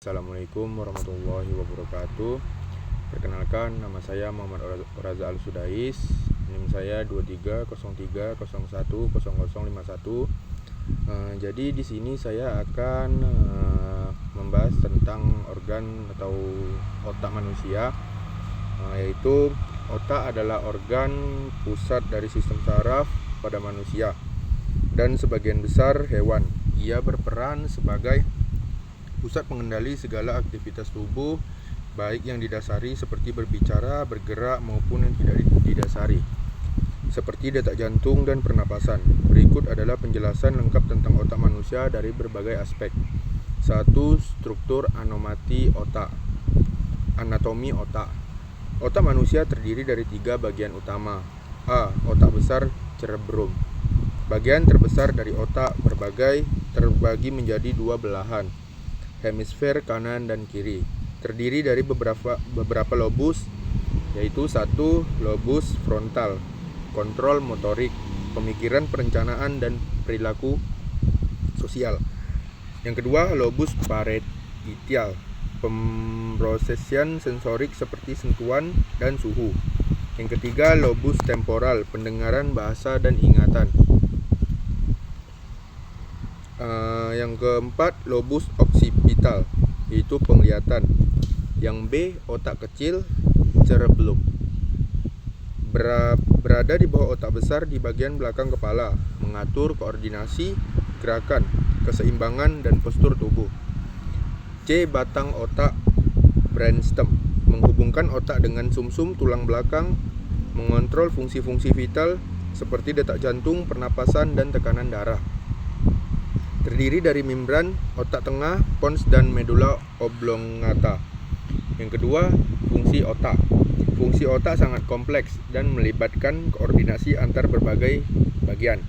Assalamualaikum warahmatullahi wabarakatuh. Perkenalkan, nama saya Muhammad Oraza Al-Sudais. NIM saya 2303010051. Jadi di sini saya akan membahas tentang organ atau otak manusia, yaitu otak adalah organ pusat dari sistem saraf pada manusia dan sebagian besar hewan. Ia berperan sebagai pusat pengendali segala aktivitas tubuh, baik yang didasari seperti berbicara, bergerak, maupun yang tidak didasari, seperti detak jantung dan pernapasan. Berikut adalah penjelasan lengkap tentang otak manusia dari berbagai aspek. 1. Struktur anatomi otak. Otak manusia terdiri dari 3 bagian utama. A. Otak besar cerebrum. Bagian terbesar dari otak terbagi menjadi 2 belahan, hemisfer kanan dan kiri, terdiri dari beberapa lobus, yaitu 1. Lobus frontal, kontrol motorik, pemikiran, perencanaan, dan perilaku sosial. Yang kedua, lobus parietal, pemrosesan sensorik seperti sentuhan dan suhu. Yang ketiga, lobus temporal, pendengaran, bahasa, dan ingatan. Yang keempat, lobus occipital, yaitu penglihatan. Yang B, otak kecil cerebellum, berada di bawah otak besar di bagian belakang kepala, mengatur koordinasi, gerakan, keseimbangan, dan postur tubuh. C, batang otak brainstem, menghubungkan otak dengan sumsum tulang belakang, mengontrol fungsi-fungsi vital seperti detak jantung, pernapasan, dan tekanan darah. Terdiri dari membran otak tengah, pons, dan medula oblongata. Yang kedua, fungsi otak. Fungsi otak sangat kompleks dan melibatkan koordinasi antar berbagai bagian,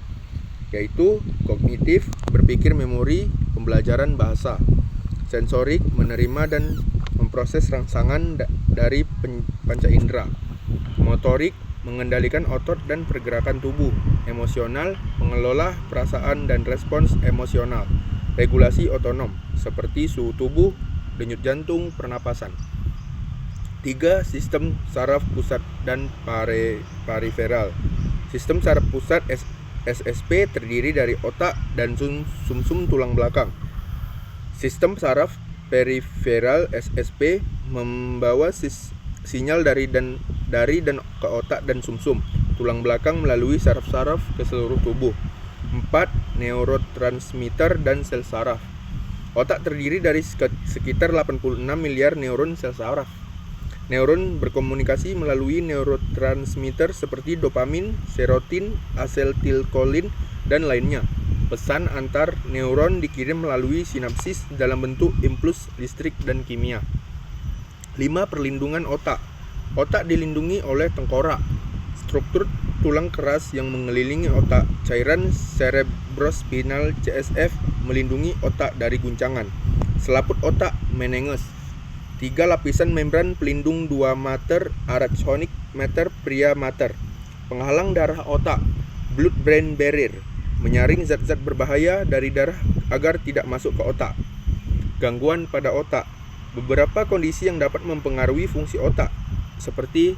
yaitu kognitif, berpikir, memori, pembelajaran bahasa, sensorik, menerima dan memproses rangsangan dari panca indera, motorik, mengendalikan otot dan pergerakan tubuh, emosional, mengelola perasaan dan respons emosional, regulasi otonom seperti suhu tubuh, denyut jantung, pernapasan. 3. Sistem saraf pusat dan periferal. Sistem saraf pusat SSP terdiri dari otak dan sumsum tulang belakang. Sistem saraf periferal SSP membawa sinyal dari dan ke otak dan sumsum tulang belakang melalui saraf-saraf ke seluruh tubuh. 4. Neurotransmitter dan sel saraf. Otak terdiri dari sekitar 86 miliar neuron sel saraf. Neuron berkomunikasi melalui neurotransmitter seperti dopamin, serotin, asetilkolin, dan lainnya. Pesan antar neuron dikirim melalui sinapsis dalam bentuk impuls listrik dan kimia. 5. Perlindungan otak. Otak dilindungi oleh tengkorak, struktur tulang keras yang mengelilingi otak, cairan cerebrospinal CSF melindungi otak dari guncangan, selaput otak meninges. 3. Lapisan membran pelindung 2 mater arachnoid mater pria mater, penghalang darah otak, blood-brain barrier, menyaring zat-zat berbahaya dari darah agar tidak masuk ke otak. Gangguan pada otak. Beberapa kondisi yang dapat mempengaruhi fungsi otak, seperti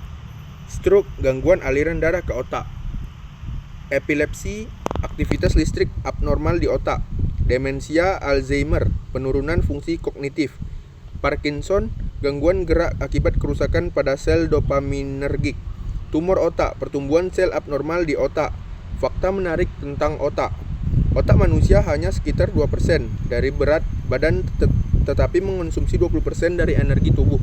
stroke, gangguan aliran darah ke otak, epilepsi, aktivitas listrik abnormal di otak, demensia, Alzheimer, penurunan fungsi kognitif, Parkinson, gangguan gerak akibat kerusakan pada sel dopaminergik, tumor otak, pertumbuhan sel abnormal di otak. Fakta menarik tentang otak. Otak manusia hanya sekitar 2% dari berat badan, tetapi mengonsumsi 20% dari energi tubuh.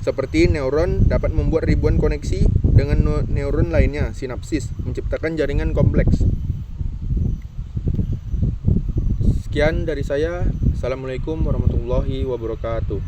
Seperti neuron dapat membuat ribuan koneksi dengan neuron lainnya, sinapsis, menciptakan jaringan kompleks. Sekian dari saya. Assalamualaikum warahmatullahi wabarakatuh.